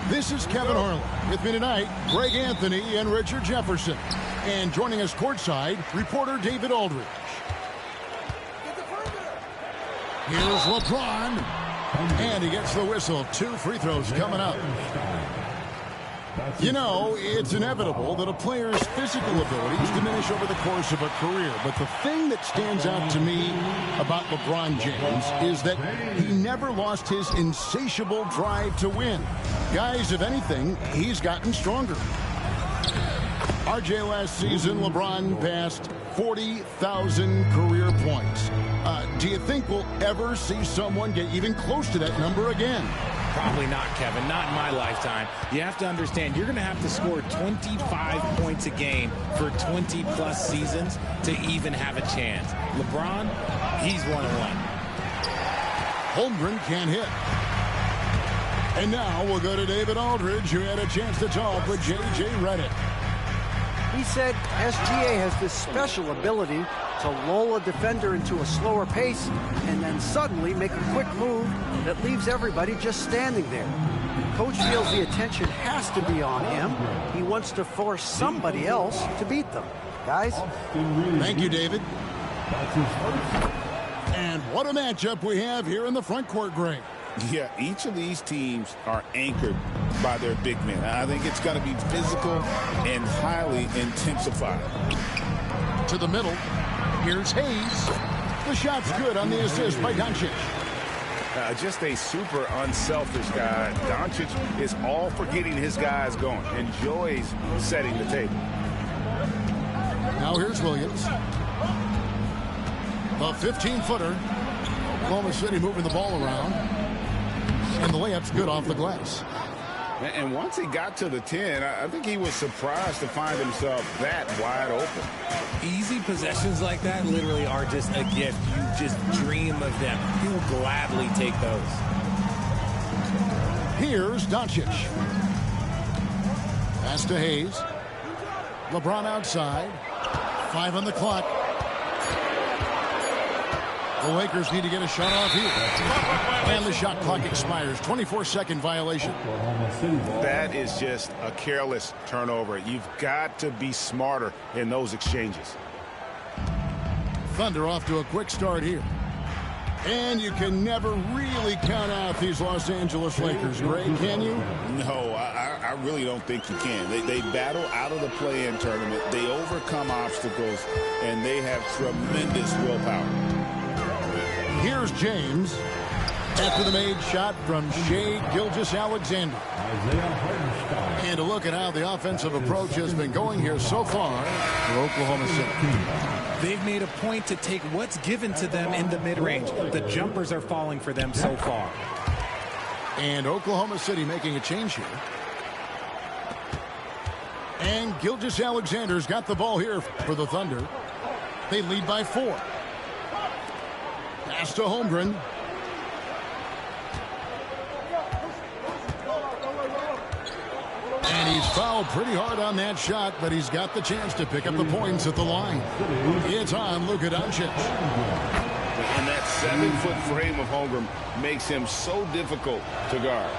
This is Kevin Harlan. With me tonight, Greg Anthony and Richard Jefferson. And joining us courtside, reporter David Aldridge. Here's LeBron. And he gets the whistle. 2 free throws coming up. You know, it's inevitable that a player's physical abilities diminish over the course of a career. But the thing that stands out to me about LeBron James is that he never lost his insatiable drive to win. Guys, if anything, he's gotten stronger. RJ, last season, LeBron passed 40,000 career points. Do you think we'll ever see someone get even close to that number again? Probably not, Kevin. Not in my lifetime. You have to understand, you're going to have to score 25 points a game for 20-plus seasons to even have a chance. LeBron, he's 1-1. Holmgren can't hit. And now we'll go to David Aldridge, who had a chance to talk with J.J. Redick. He said SGA has this special ability to lull a defender into a slower pace and then suddenly make a quick move that leaves everybody just standing there. Coach feels the attention has to be on him. He wants to force somebody else to beat them. Guys? Thank you, David. And what a matchup we have here in the front court, Greg. Yeah, each of these teams are anchored by their big men. I think it's going to be physical and highly intensified. To the middle. Here's Hayes. The shot's good on the assist by Doncic. Just a super unselfish guy. Doncic is all for getting his guys going. Enjoys setting the table. Now here's Williams. The 15-footer. Oklahoma City moving the ball around. And the layup's good off the glass. And once he got to the 10, I think he was surprised to find himself that wide open. Easy possessions like that literally are just a gift. You just dream of them. He will gladly take those. Here's Doncic. Pass to Hayes. LeBron outside. 5 on the clock. The Lakers need to get a shot off here. And the shot clock expires. 24-second violation. That is just a careless turnover. You've got to be smarter in those exchanges. Thunder off to a quick start here. And you can never really count out these Los Angeles Lakers, Greg, can you? No, I really don't think you can. They battle out of the play-in tournament. They overcome obstacles, and they have tremendous willpower. Here's James after the made shot from Shai Gilgeous-Alexander. And to look at how the offensive approach has been going here so far for Oklahoma City. They've made a point to take what's given to them in the mid-range. The jumpers are falling for them so far. And Oklahoma City making a change here. And Gilgeous-Alexander's got the ball here for the Thunder. They lead by 4. Pass to Holmgren. And he's fouled pretty hard on that shot, but he's got the chance to pick up the points at the line. It's on Luka Doncic. And that 7-foot frame of Holmgren makes him so difficult to guard.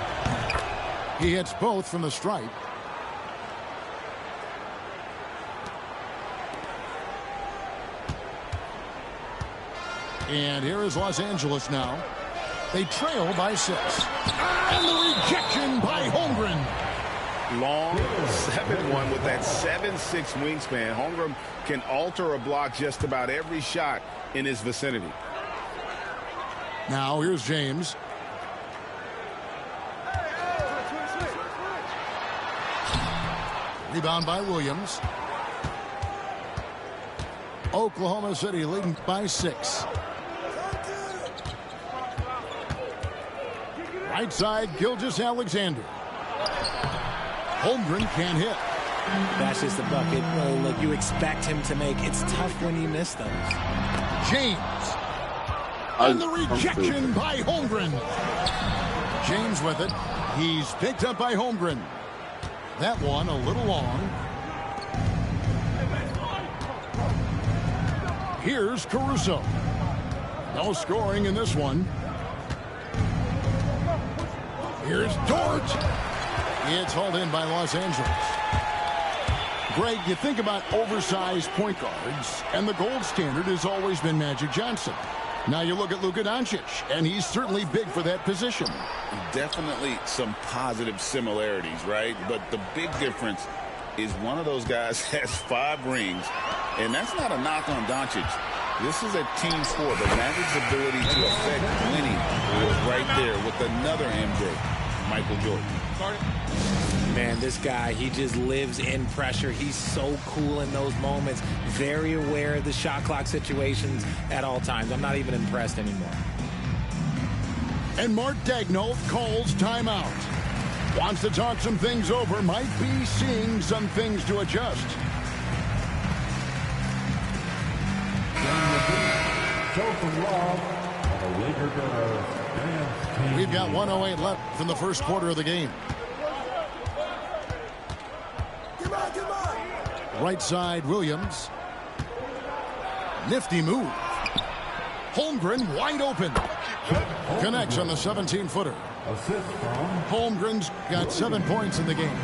He hits both from the stripe. And here is Los Angeles now. They trail by 6. And the rejection by Holmgren. Long 7-1 with that 7'6" wingspan. Holmgren can alter a block just about every shot in his vicinity. Now here's James. Rebound by Williams. Oklahoma City leading by 6. Right side, Gilgeous-Alexander. Holmgren can't hit. That's just the bucket like you expect him to make. It's tough when you miss those. James. And the rejection by Holmgren. James with it. He's picked up by Holmgren. That one a little long. Here's Caruso. No scoring in this one. Here's Dort. It's hauled in by Los Angeles. Greg, you think about oversized point guards, and the gold standard has always been Magic Johnson. Now you look at Luka Doncic, and he's certainly big for that position. Definitely some positive similarities, right? But the big difference is one of those guys has 5 rings, and that's not a knock on Doncic. This is a team sport. The Magic's ability to affect winning was right there with another MJ, Michael Jordan. Man, this guy, he just lives in pressure. He's so cool in those moments. Very aware of the shot clock situations at all times. I'm not even impressed anymore. And Mark Daigneault calls timeout. Wants to talk some things over. Might be seeing some things to adjust. We've got 1:08 left from the first quarter of the game. Right side, Williams. Nifty move. Holmgren wide open. Connects on the 17-footer. Holmgren's got 7 points in the game.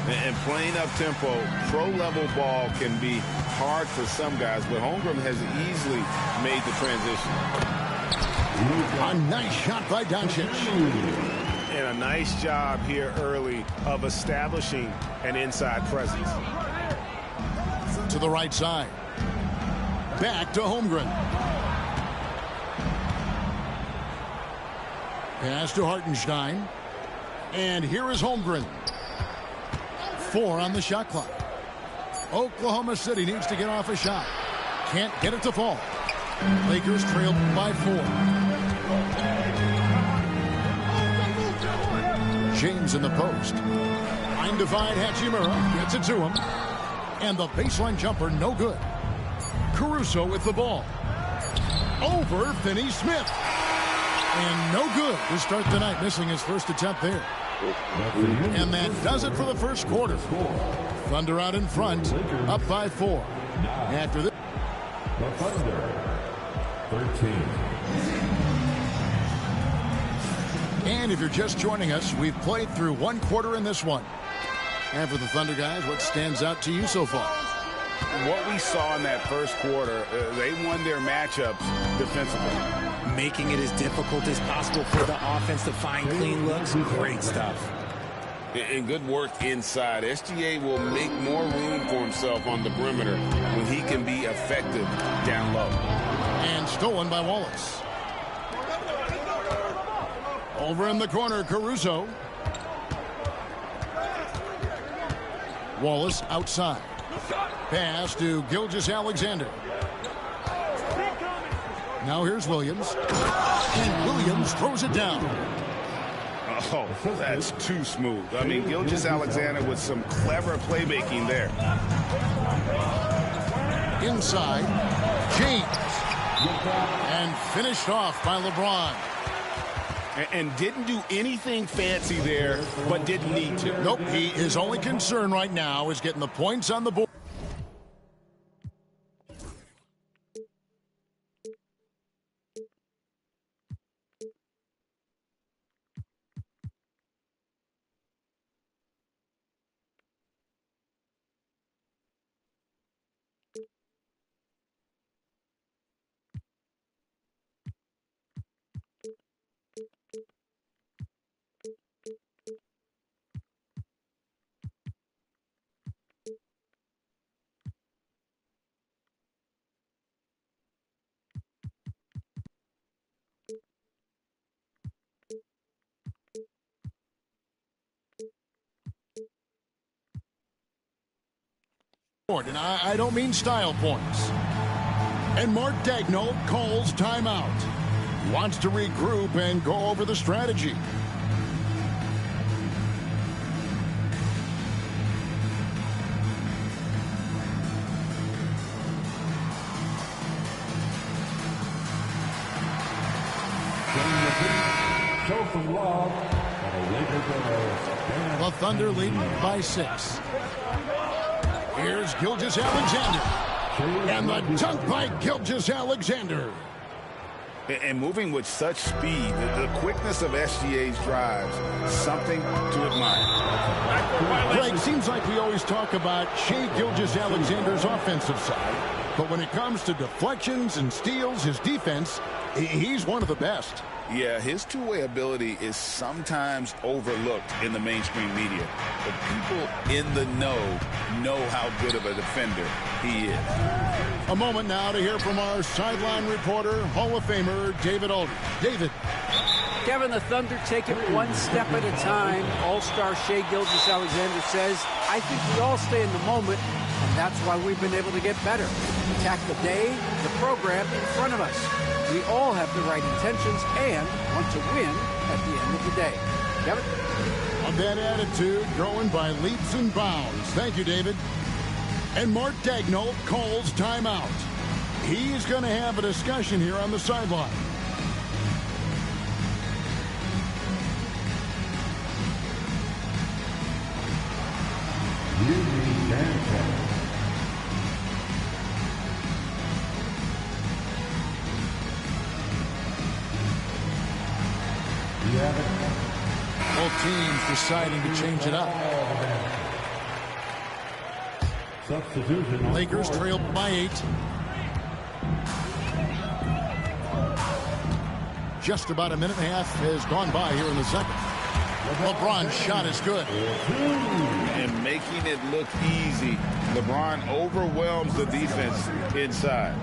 And playing up-tempo, pro-level ball can be hard for some guys, but Holmgren has easily made the transition. A nice shot by Doncic. And a nice job here early of establishing an inside presence. To the right side. Back to Holmgren. Pass to Hartenstein. And here is Holmgren. 4 on the shot clock. Oklahoma City needs to get off a shot. Can't get it to fall. Lakers trailed by 4. James in the post. Line divide, Hachimura gets it to him. And the baseline jumper, no good. Caruso with the ball. Over Finney-Smith. And no good to start the night, missing his first attempt there. And that does it for the first quarter. Thunder out in front, up by 4. After this. The Thunder, 13. And if you're just joining us, we've played through 1 quarter in this one. And for the Thunder guys, what stands out to you so far? What we saw in that first quarter, they won their matchups defensively. Making it as difficult as possible for the offense to find clean looks. Great stuff. And good work inside. SGA will make more room for himself on the perimeter when he can be effective down low. And stolen by Wallace. Over in the corner, Caruso. Wallace outside. Pass to Gilgeous-Alexander. Now here's Williams. And Williams throws it down. Oh, that's too smooth. I mean, Gilgeous-Alexander with some clever playmaking there. Inside, James. And finished off by LeBron. And didn't do anything fancy there, but didn't need to. Nope, his only concern right now is getting the points on the board. And I don't mean style points. And Mark Daigneault calls timeout. Wants to regroup and go over the strategy. Show some love. And the Lakers are The Thunder leading by 6. Here's Gilgeous-Alexander. And the dunk by Gilgeous-Alexander. And moving with such speed, the quickness of SGA's drives, something to admire. Greg, seems like we always talk about Shai Gilgeous-Alexander's offensive side, but when it comes to deflections and steals, his defense, he's one of the best. Yeah, his two-way ability is sometimes overlooked in the mainstream media, but people in the know how good of a defender he is. A moment now to hear from our sideline reporter, Hall of Famer David Aldridge. David. Kevin, the Thunder take it one step at a time. All-star Shai Gilgeous-Alexander says, I think we all stay in the moment, and that's why we've been able to get better. Attack the day, the program in front of us. We all have the right intentions and want to win at the end of the day. Kevin? On that attitude, growing by leaps and bounds. Thank you, David. And Mark Daigneault calls timeout. He's going to have a discussion here on the sideline. Both teams deciding to change it up. Substitution. Lakers trail by 8. Just about a minute and a half has gone by here in the second. LeBron's shot is good. And making it look easy, LeBron overwhelms the defense inside.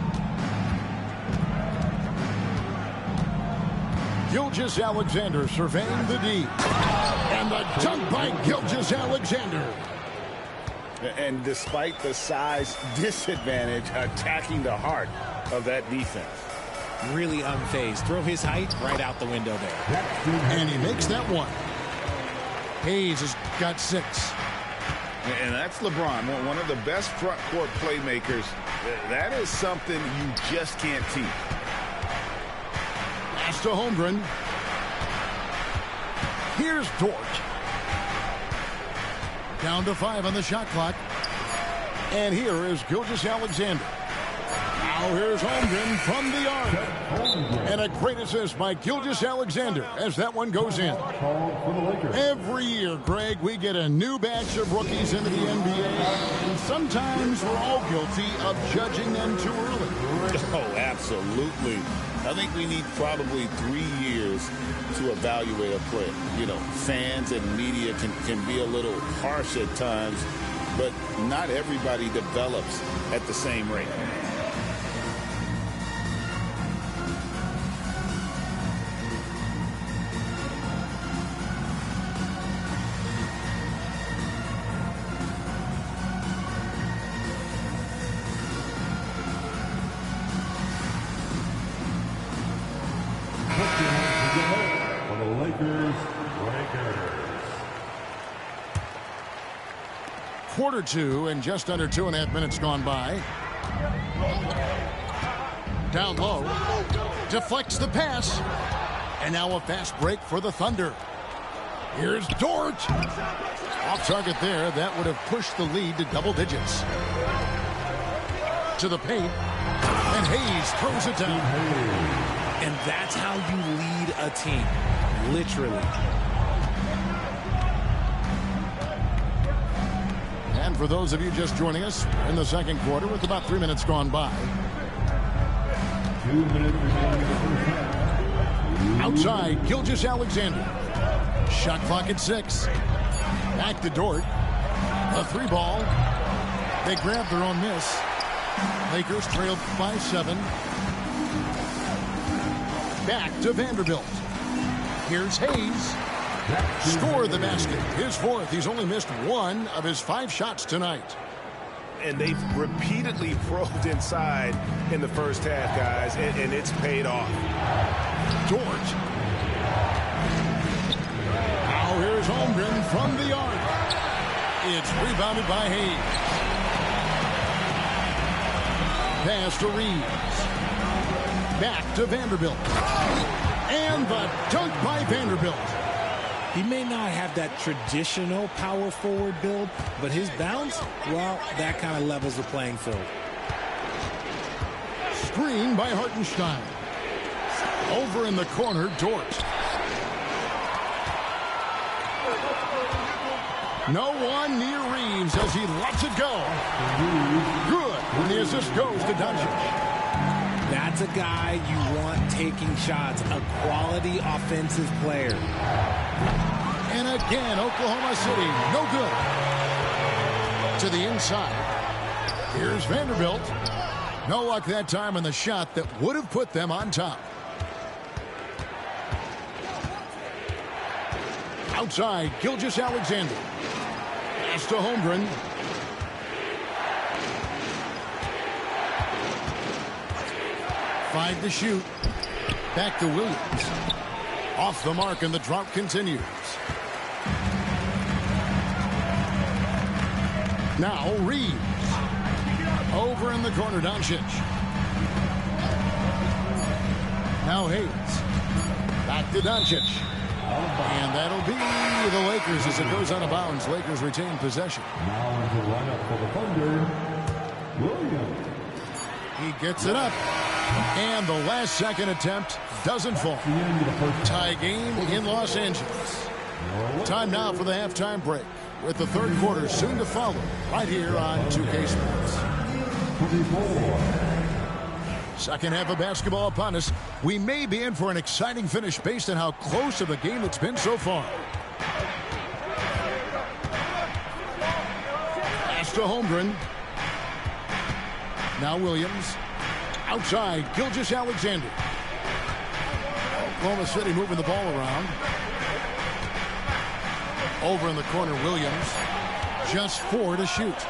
Gilgeous-Alexander surveying the D. And the dunk by Gilgeous-Alexander. And despite the size disadvantage, attacking the heart of that defense. Really unfazed. Throw his height right out the window there. And he makes that one. Hayes has got 6. And that's LeBron, one of the best front court playmakers. That is something you just can't teach. Pass to Holmgren. Here's Dort. Down to 5 on the shot clock. And here is Gilgeous-Alexander. Now here's Holmgren from the arc. And a great assist by Gilgeous-Alexander as that one goes in. Every year, Greg, we get a new batch of rookies into the NBA. And sometimes we're all guilty of judging them too early. Oh, absolutely. I think we need probably 3 years to evaluate a player. You know, fans and media can be a little harsh at times, but not everybody develops at the same rate. Quarter 2 and just under 2.5 minutes gone by. Down low. Deflects the pass. And now a fast break for the Thunder. Here's Dort. Off target there. That would have pushed the lead to double digits. To the paint. And Hayes throws it down. And that's how you lead a team. Literally. And for those of you just joining us, in the second quarter with about 3 minutes gone by. 2 minutes remaining in the first half. Outside, Gilgeous-Alexander. Shot clock at 6. Back to Dort. A 3 ball. They grab their own miss. Lakers trail by 7. Back to Vanderbilt. Here's Hayes. Score the basket. His 4th. He's only missed 1 of his 5 shots tonight. And they've repeatedly probed inside in the first half, guys, and it's paid off. Dort. Now here's Holmgren from the arc. It's rebounded by Hayes. Pass to Reeves. Back to Vanderbilt. And the dunk by Vanderbilt. He may not have that traditional power forward build, but his bounce, well, that kind of levels the playing field. Screen by Hartenstein. Over in the corner, Dort. No one near Reeves as he lets it go. Good. And the assist goes to Doncic. That's a guy you want taking shots, a quality offensive player. And again, Oklahoma City, no good. To the inside. Here's Vanderbilt. No luck that time on the shot that would have put them on top. Outside, Gilgeous-Alexander. Pass to Holmgren. Five to shoot. Back to Williams. Off the mark, and the drought continues. Now Reeves. Over in the corner, Doncic. Now Hayes. Back to Doncic. And that'll be the Lakers as it goes out of bounds. Lakers retain possession. Now into lineup for the Thunder, Williams. He gets it up. And the last second attempt doesn't fall. Tie game in Los Angeles. Time now for the halftime break, with the third quarter soon to follow right here on 2K Sports. Second half of basketball upon us. We may be in for an exciting finish based on how close of a game it's been so far. Pass to Holmgren. Now Williams. Outside, Gilgeous-Alexander. Oklahoma City moving the ball around. Over in the corner, Williams. Just 4 to shoot.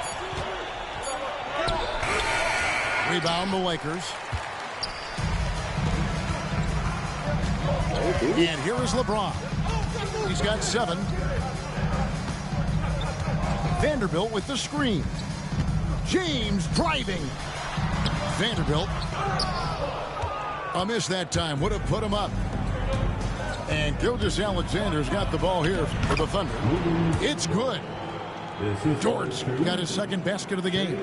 Rebound the Lakers. And here is LeBron. He's got 7. Vanderbilt with the screen. James driving. Vanderbilt. A miss that time. Would have put him up. And Gilgeous-Alexander's got the ball here for the Thunder. It's good. Dort's got his second basket of the game.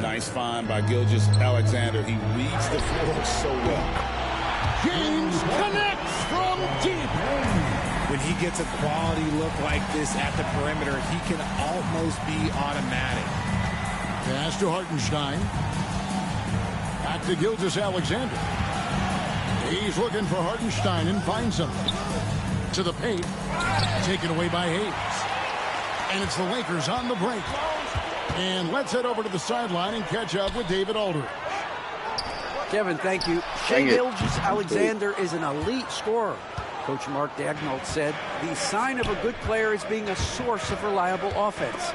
Nice find by Gilgeous-Alexander. He reads the floor so well. James connects from deep. When he gets a quality look like this at the perimeter, he can almost be automatic. Pass to Hartenstein. Back to Gilgeous-Alexander. He's looking for Hartenstein and finds him. To the paint. Taken away by Hayes. And it's the Lakers on the break. And let's head over to the sideline and catch up with David Aldridge. Kevin, thank you. Shai Gilgeous-Alexander is an elite scorer. Coach Mark Daigneault said the sign of a good player is being a source of reliable offense.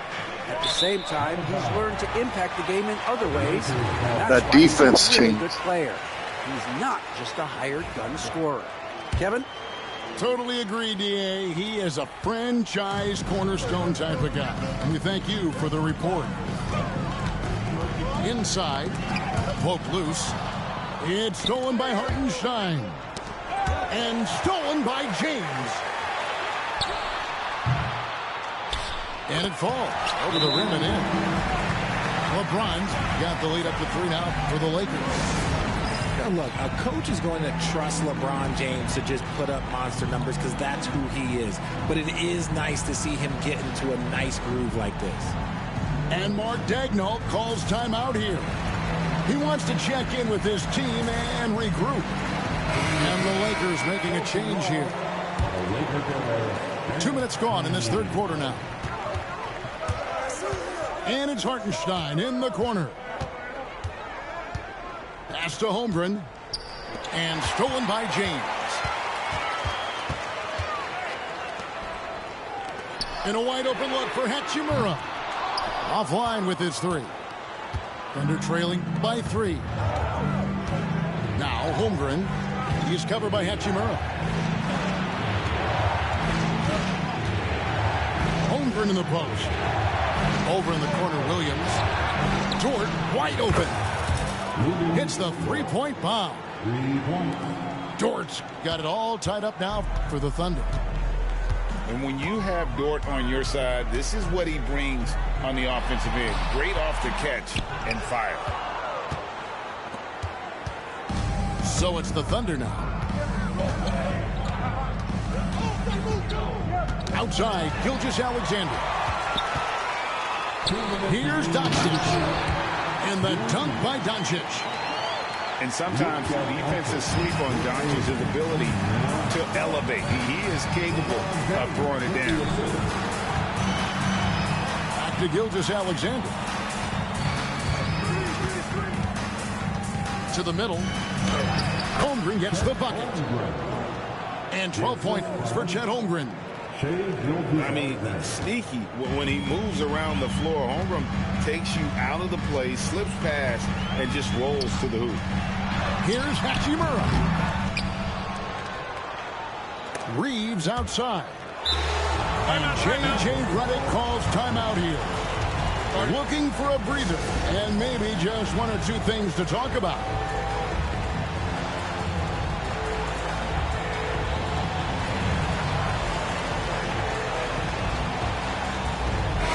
At the same time, he's learned to impact the game in other ways. That defense he's a really changed. good player. He's not just a hired gun scorer. Kevin? Totally agree, D.A. He is a franchise cornerstone type of guy. And we thank you for the report. Inside, poked loose. It's stolen by Hartenstein. And stolen by James. And it falls over the rim and in. LeBron's got the lead up to 3 now for the Lakers. Now look, a coach is going to trust LeBron James to just put up monster numbers because that's who he is. But it is nice to see him get into a nice groove like this. And Mark Daigneault calls timeout here. He wants to check in with his team and regroup. And the Lakers making a change here. 2 minutes gone in this third quarter now. And it's Hartenstein in the corner. Pass to Holmgren. And stolen by James. And a wide open look for Hachimura. Offline with his 3. Thunder trailing by 3. Now Holmgren. He's covered by Hachimura. Holmgren in the post. Over in the corner, Williams. Dort wide open. Hits the 3-point bomb. Dort's got it all tied up now for the Thunder. And when you have Dort on your side, this is what he brings on the offensive end. Great off the catch and fire. So it's the Thunder now. Outside, Gilgeous-Alexander. Here's Doncic. And the dunk by Doncic. And sometimes defenses sleep on Doncic's ability to elevate. He is capable of throwing it down. Back to Gilgeous-Alexander. To the middle. Holmgren gets the bucket. And 12 points for Chet Holmgren. I mean, sneaky. When he moves around the floor, Holmgren takes you out of the play, slips past, and just rolls to the hoop. Here's Hachimura. Reeves outside. And J.J. Redick calls timeout here. Looking for a breather and maybe just one or two things to talk about.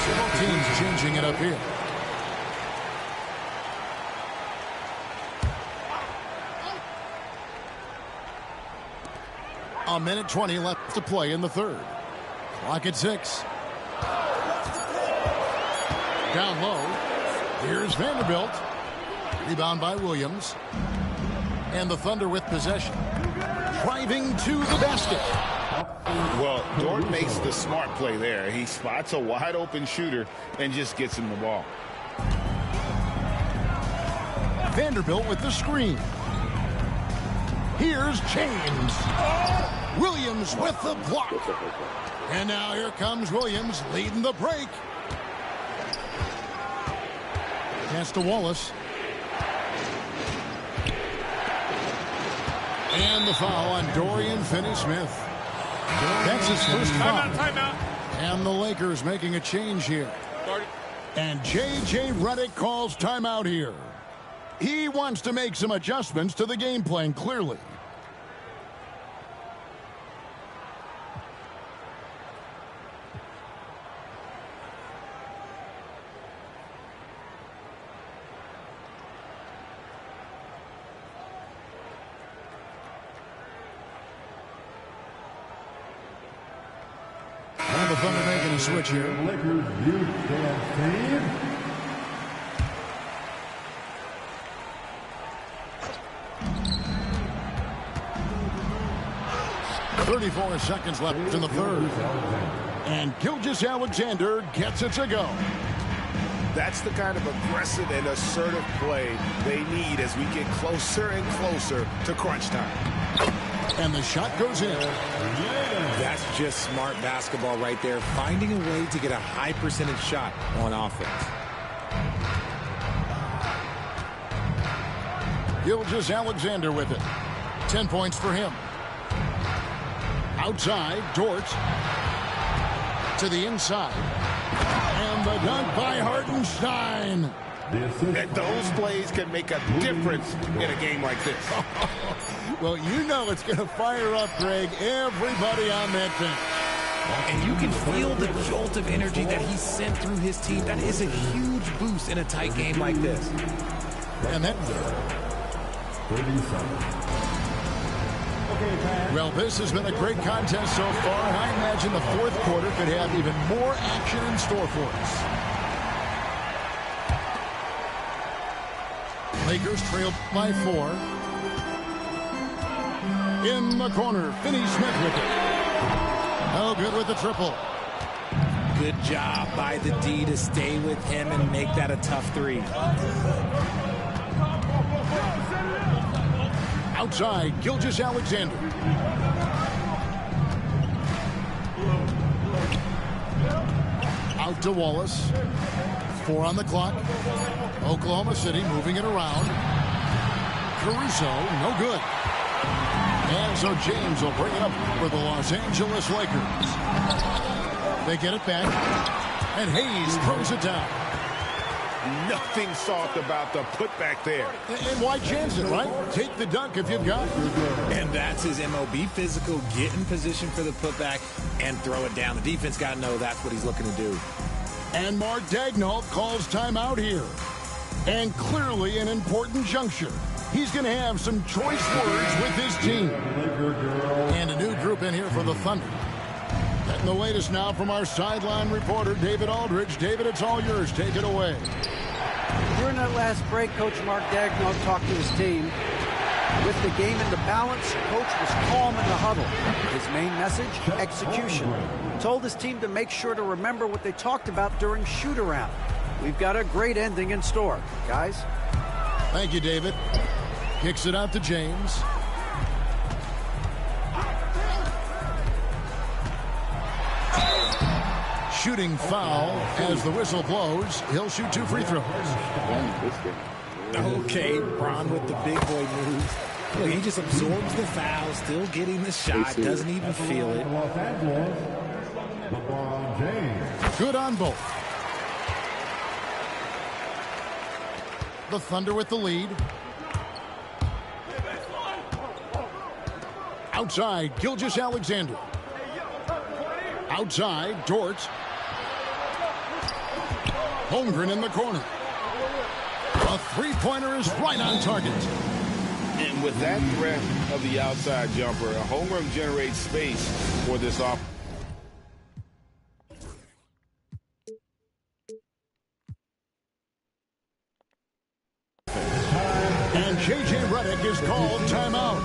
Several teams changing it up here. A minute 20 left to play in the third. Clock at 6. Down low. Here's Vanderbilt. Rebound by Williams. And the Thunder with possession. Driving to the basket. Well, Dort makes the smart play there. He spots a wide open shooter and just gets him the ball. Vanderbilt with the screen. Here's James. Williams with the block. And now here comes Williams leading the break. Pass to Wallace. And the foul on Dorian Finney-Smith. That's his first foul. Timeout. And the Lakers making a change here. And J.J. Redick calls timeout here. He wants to make some adjustments to the game plan, clearly. And the Thunder making a switch here. Lakers, you can see. 34 seconds left in the third. And Gilgeous-Alexander gets it to go. That's the kind of aggressive and assertive play they need as we get closer and closer to crunch time. And the shot goes in. That's just smart basketball right there. Finding a way to get a high percentage shot on offense. Gilgeous-Alexander with it. 10 points for him. Outside, Dort. To the inside. And the dunk by Hartenstein. Those plays can make a difference in a game like this. Well, you know it's going to fire up, Greg, everybody on that bench. And you can feel the jolt of energy that he sent through his team. That is a huge boost in a tight game like this. And that... Well, this has been a great contest so far, and I imagine the fourth quarter could have even more action in store for us. Lakers trail by 4. In the corner, Finney-Smith with it. Oh, good with the triple. Good job by the D to stay with him and make that a tough three. Outside, Gilgeous-Alexander. Out to Wallace. 4 on the clock. Oklahoma City moving it around. Caruso, no good. And so James will bring it up for the Los Angeles Lakers. They get it back. And Hayes throws it down. Nothing soft about the putback there. And why chance it, right? Take the dunk if you've got it. And that's his MO. Be physical, get in position for the putback, and throw it down. The defense got to know that's what he's looking to do. And Mark Daigneault calls timeout here. And clearly an important juncture. He's going to have some choice words with his team. And a new group in here for the Thunder. Getting the latest now from our sideline reporter, David Aldridge. David, it's all yours. Take it away. During that last break, Coach Mark Daigneault talked to his team. With the game in the balance, Coach was calm in the huddle. His main message, execution. Told his team to make sure to remember what they talked about during shoot-around. We've got a great ending in store, guys. Thank you, David. Kicks it out to James. Shooting foul as the whistle blows. He'll shoot 2 free throws. Okay, Bron with the big boy moves. Look, he just absorbs the foul, still getting the shot, doesn't even feel it. Good on both. The Thunder with the lead. Outside, Gilgeous-Alexander. Outside, Dort. Holmgren in the corner. A three-pointer is right on target. And with that threat of the outside jumper, Holmgren generates space for this offense. And J.J. Redick is called timeout.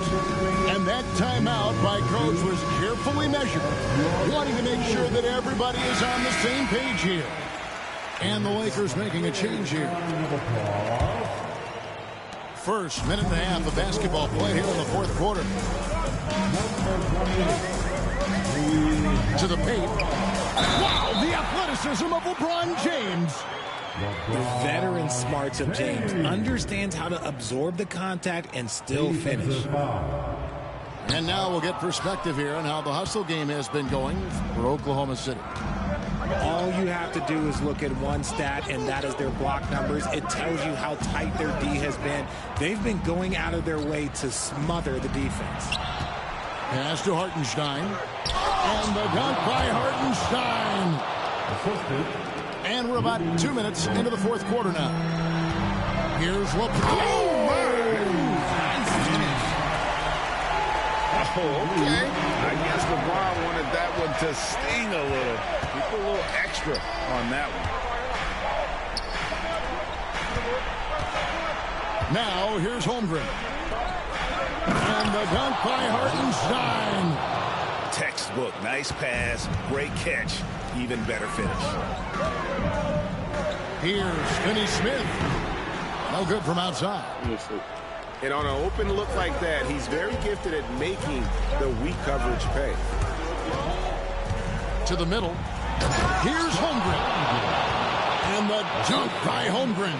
And that timeout by Coach was carefully measured, wanting to make sure that everybody is on the same page here. And the Lakers making a change here. First minute and a half of basketball play here in the fourth quarter. To the paint. Wow, the athleticism of LeBron James. The veteran smarts of James understands how to absorb the contact and still finish. And now we'll get perspective here on how the hustle game has been going for Oklahoma City. All you have to do is look at one stat, and that is their block numbers. It tells you how tight their D has been. They've been going out of their way to smother the defense. Pass to Hartenstein. And the dunk by Hartenstein. And we're about 2 minutes into the fourth quarter now. Here's LeBron. Oh, okay. I guess LeBron wanted that one to sting a little. He put a little extra on that one. Now, here's Holmgren. And the dunk by Hartenstein. Textbook. Nice pass. Great catch. Even better finish. Here's Finney Smith. No good from outside. And on an open look like that, he's very gifted at making the weak coverage pay. To the middle. Here's Holmgren. And the dunk by Holmgren.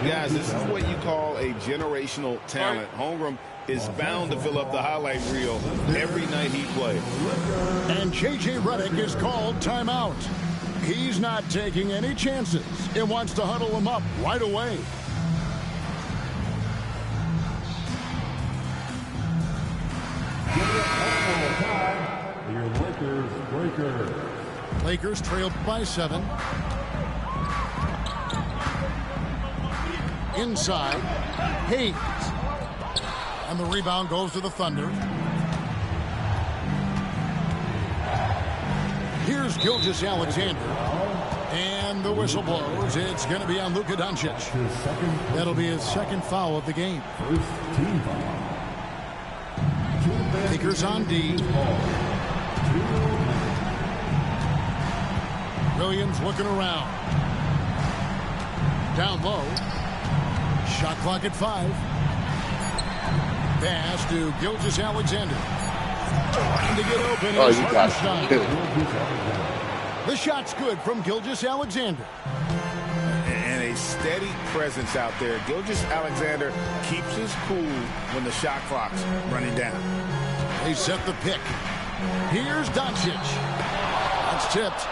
Guys, this is what you call a generational talent. Holmgren is bound to fill up the highlight reel every night he plays. And J.J. Redick is called timeout. He's not taking any chances and wants to huddle him up right away. Lakers trail by 7. Inside, Hayes. And the rebound goes to the Thunder. Here's Gilgeous-Alexander. And the whistle blows. It's going to be on Luka Doncic. That'll be his second foul of the game. Lakers on D. Williams looking around. Down low. Shot clock at 5. Pass to Gilgeous-Alexander. Trying to get open is Hartenstein. The shot's good from Gilgeous-Alexander. And a steady presence out there. Gilgeous-Alexander keeps his cool when the shot clock's running down. They set the pick. Here's Doncic. That's tipped.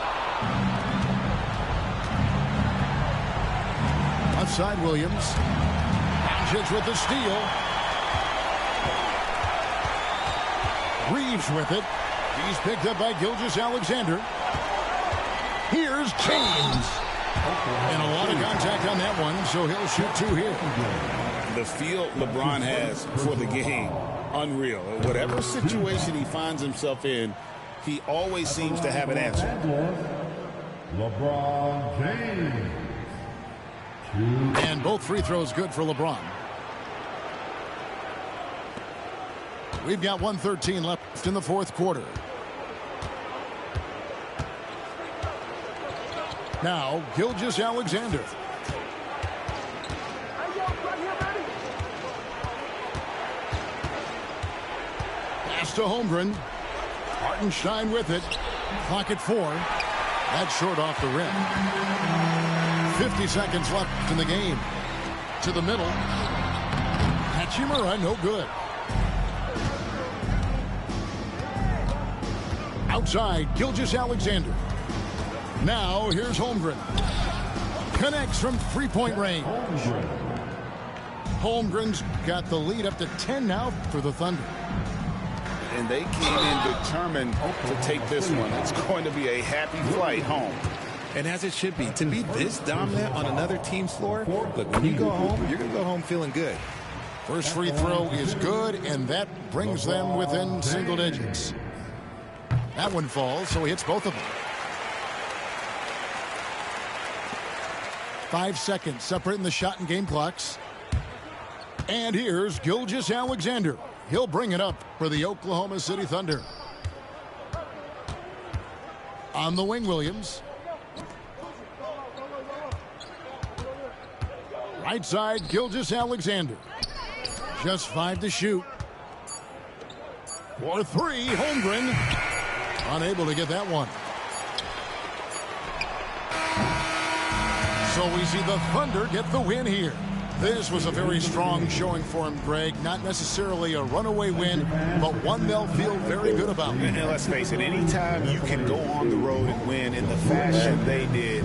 Left side, Williams. Doncic with the steal. Reeves with it. He's picked up by Gilgeous-Alexander. Here's James. And a lot of contact on that one, so he'll shoot 2 here. The feel LeBron has for the game, unreal. Whatever situation he finds himself in, he always seems to have an answer. LeBron James. And both free throws good for LeBron. We've got 1:13 left in the fourth quarter. Now, Gilgeous-Alexander. Pass to Holmgren. Hartenstein with it. Clock at 4. That's short off the rim. 50 seconds left in the game. To the middle. Hachimura, no good. Outside, Gilgeous-Alexander. Now, here's Holmgren. Connects from three-point range. Holmgren's got the lead up to 10 now for the Thunder. And they came in determined to take this one. It's going to be a happy flight home. And as it should be. To be this dominant on another team's floor, look, when you go home, you're going to go home feeling good. First free throw is good, and that brings them within single digits. That one falls, so he hits both of them. 5 seconds separating the shot and game clocks. And here's Gilgeous-Alexander. He'll bring it up for the Oklahoma City Thunder. On the wing, Williams. Right side, Gilgeous-Alexander. Just 5 to shoot. For 3, Holmgren. Unable to get that one. So we see the Thunder get the win here. This was a very strong showing for him, Greg. Not necessarily a runaway win, but one they'll feel very good about. And let's face it, anytime you can go on the road and win in the fashion they did,